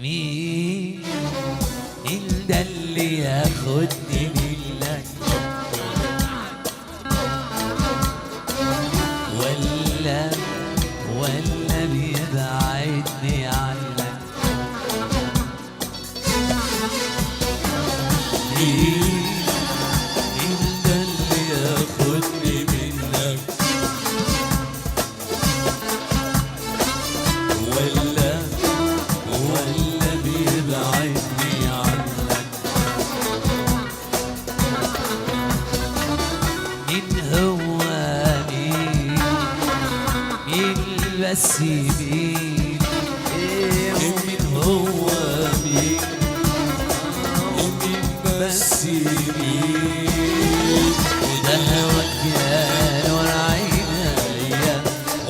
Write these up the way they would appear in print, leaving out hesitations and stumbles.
مين ده اللي ياخدني منك ولا بيبعدني عنك؟ مين ده اللي ياخدني منك ولا بيبعدني عنك؟ مين هو مين بس مين هو مين بس مين وده هواك يا نور عينيا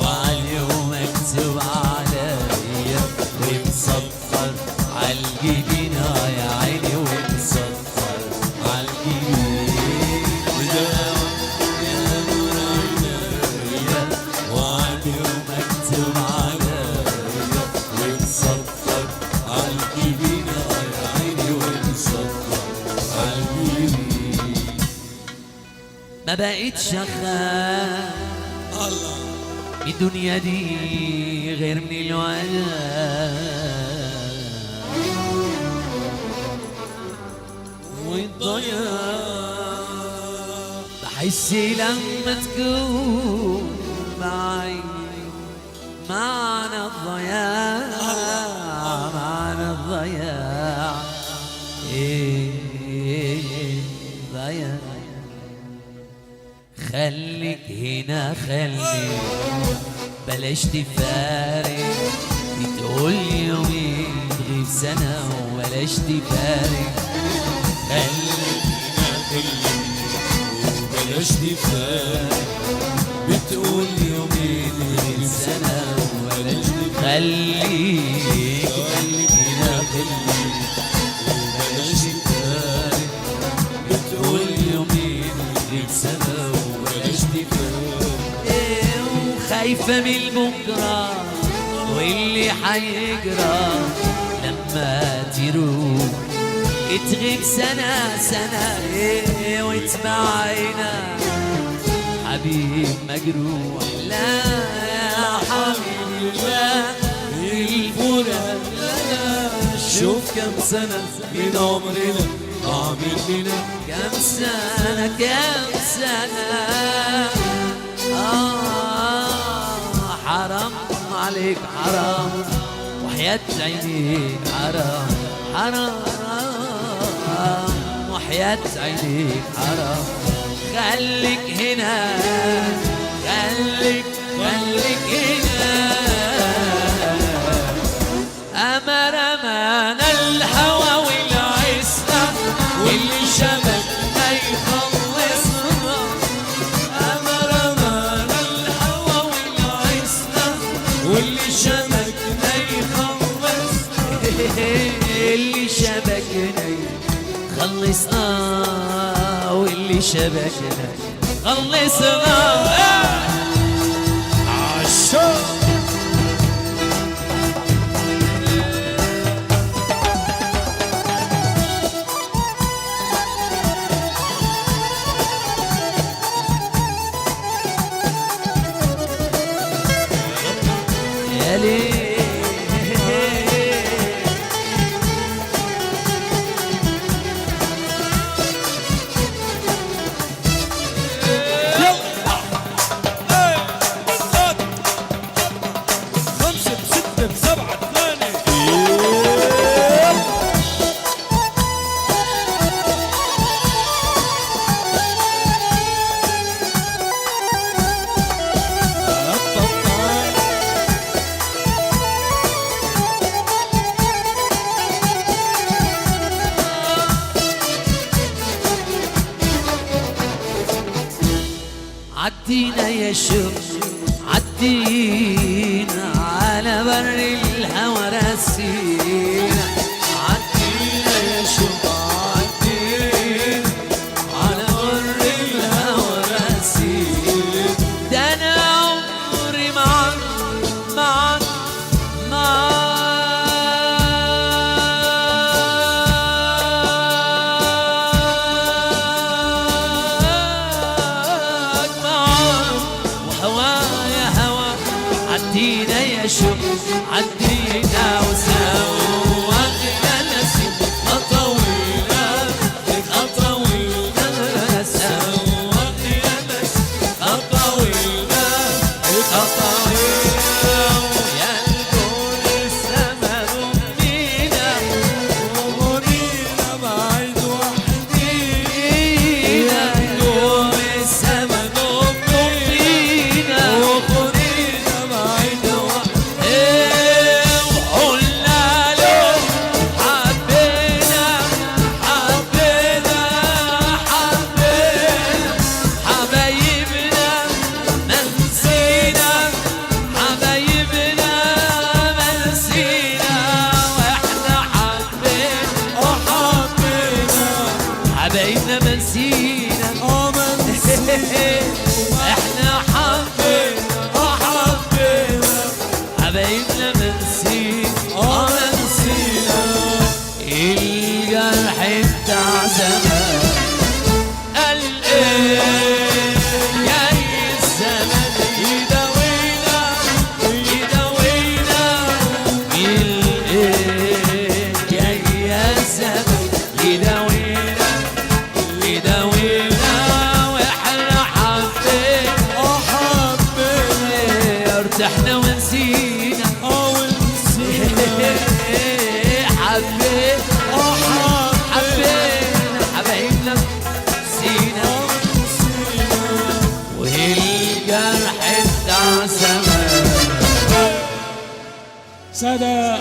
وعاليوم مكتوب عليا ومسطر عالجبين يا عيني ومسطر عالجبين وده هواك يا نور عينيا وعاليوم مكتوب عليا ومسطر عالجبين يا عيني ومسطر عالجبين. ما بقتش اخاف الله الدنيا دي غير من الولاء والضياع. بحس لما تكون معي معنى الضياع معنى الضياع ضياع. خليك هنا خليك بلاش تفارق تقول يومين تغيب سنة وبلاش تفارق. خليك هنا خليك وبلاش تفارق بتقول يومين تغيب سنة وبلاش تفارق. خليك هنا خليك وبلاش تفارق بتقول يومين تغيب سنة وبلاش تفارق. خايفة من بكرة واللي حيجرى لما تروح تغيب سنة وتبعينا حبيب مجروح. لا يا حبيبي لا الفراق لا. شوف كم سنة من عمرنا ضاع مننا كم سنة حرام عليك حرام وحياة عينيك حرام وحياة عينيك حرام. خليك هنا خليك هنا أمر أمان الهوى والعسى واللي شبكنا يخلصنا. أمر أمان الهوى والعسى واللي شبكنا يخلصنا. اللي شبكنا خلصنا واللي شبكنا خلصنا. عالشوق يا ليل عدينا يا شوق عدينا على بر الهوى راسينا. عدينا يا شوق عدينا على بر الهوى راسينا. ده انا عمري معاك عليه